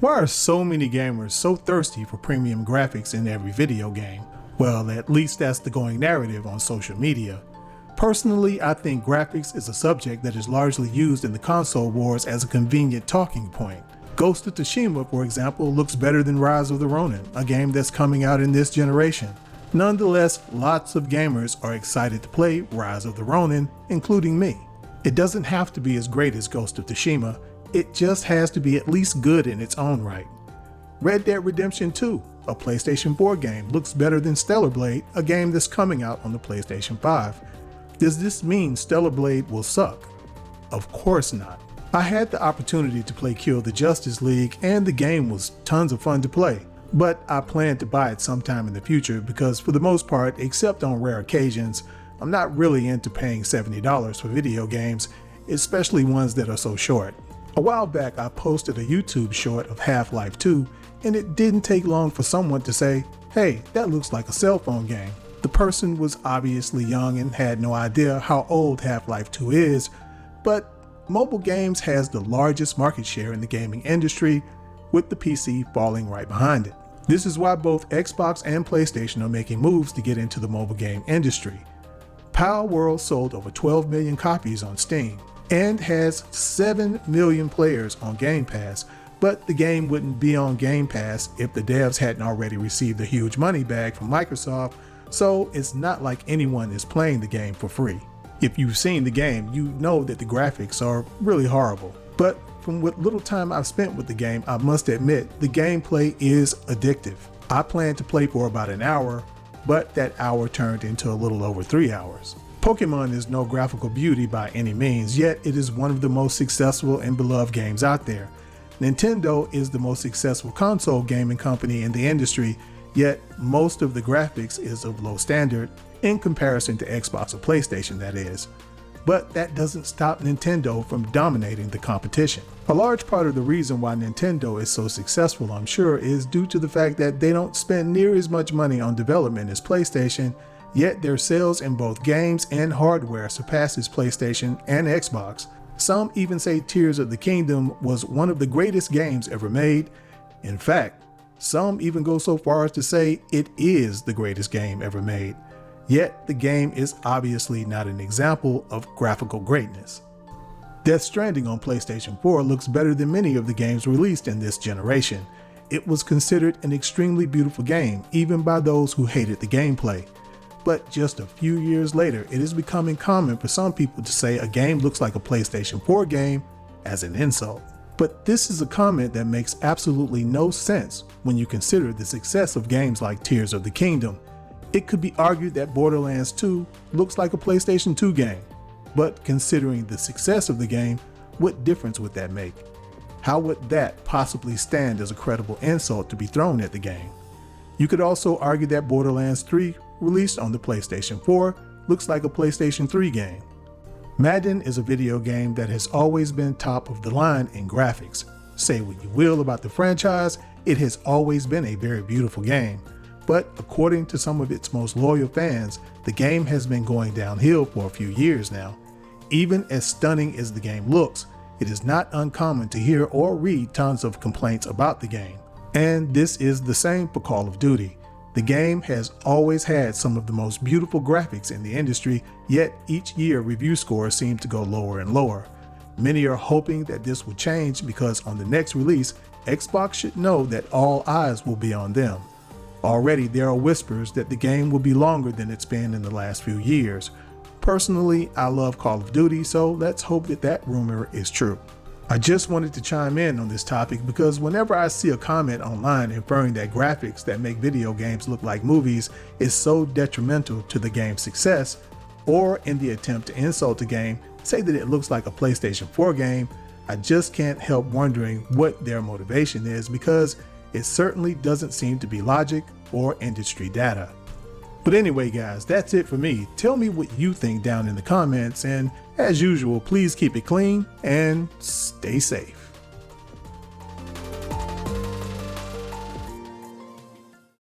Why are so many gamers so thirsty for premium graphics in every video game? Well, at least that's the going narrative on social media. Personally, I think graphics is a subject that is largely used in the console wars as a convenient talking point. Ghost of Tsushima, for example, looks better than Rise of the Ronin, a game that's coming out in this generation. Nonetheless, lots of gamers are excited to play Rise of the Ronin, including me. It doesn't have to be as great as Ghost of Tsushima, it just has to be at least good in its own right. Red Dead Redemption 2, a PlayStation 4 game, looks better than Stellar Blade, a game that's coming out on the PlayStation 5. Does this mean Stellar Blade will suck? Of course not. I had the opportunity to play Kill the Justice League and the game was tons of fun to play, but I plan to buy it sometime in the future because for the most part, except on rare occasions, I'm not really into paying $70 for video games, especially ones that are so short. A while back, I posted a YouTube short of Half-Life 2, and it didn't take long for someone to say, "Hey, that looks like a cell phone game." The person was obviously young and had no idea how old Half-Life 2 is, but mobile games has the largest market share in the gaming industry, with the PC falling right behind it. This is why both Xbox and PlayStation are making moves to get into the mobile game industry. Pal World sold over 12 million copies on Steam and has 7 million players on Game Pass, but the game wouldn't be on Game Pass if the devs hadn't already received a huge money bag from Microsoft, so it's not like anyone is playing the game for free. If you've seen the game, you know that the graphics are really horrible. But from what little time I've spent with the game, I must admit the gameplay is addictive. I planned to play for about an hour, but that hour turned into a little over 3 hours. Pokemon is no graphical beauty by any means, yet it is one of the most successful and beloved games out there. Nintendo is the most successful console gaming company in the industry, yet most of the graphics is of low standard in comparison to Xbox or PlayStation, that is. But that doesn't stop Nintendo from dominating the competition. A large part of the reason why Nintendo is so successful, I'm sure, is due to the fact that they don't spend near as much money on development as PlayStation, yet their sales in both games and hardware surpasses PlayStation and Xbox. Some even say Tears of the Kingdom was one of the greatest games ever made. In fact, some even go so far as to say it is the greatest game ever made. Yet the game is obviously not an example of graphical greatness. Death Stranding on PlayStation 4 looks better than many of the games released in this generation. It was considered an extremely beautiful game, even by those who hated the gameplay. But just a few years later, it is becoming common for some people to say a game looks like a PlayStation 4 game as an insult. But this is a comment that makes absolutely no sense when you consider the success of games like Tears of the Kingdom. It could be argued that Borderlands 2 looks like a PlayStation 2 game, but considering the success of the game, what difference would that make? How would that possibly stand as a credible insult to be thrown at the game? You could also argue that Borderlands 3, released on the PlayStation 4, looks like a PlayStation 3 game. Madden is a video game that has always been top of the line in graphics. Say what you will about the franchise, it has always been a very beautiful game. But according to some of its most loyal fans, the game has been going downhill for a few years now. Even as stunning as the game looks, it is not uncommon to hear or read tons of complaints about the game. And this is the same for Call of Duty. The game has always had some of the most beautiful graphics in the industry, yet each year review scores seem to go lower and lower. Many are hoping that this will change because on the next release, Xbox should know that all eyes will be on them. Already there are whispers that the game will be longer than it's been in the last few years. Personally, I love Call of Duty, so let's hope that that rumor is true. I just wanted to chime in on this topic because whenever I see a comment online inferring that graphics that make video games look like movies is so detrimental to the game's success, or in the attempt to insult the game, say that it looks like a PlayStation 4 game, I just can't help wondering what their motivation is because it certainly doesn't seem to be logic or industry data. But anyway guys, that's it for me. Tell me what you think down in the comments, and as usual, please keep it clean and stay safe.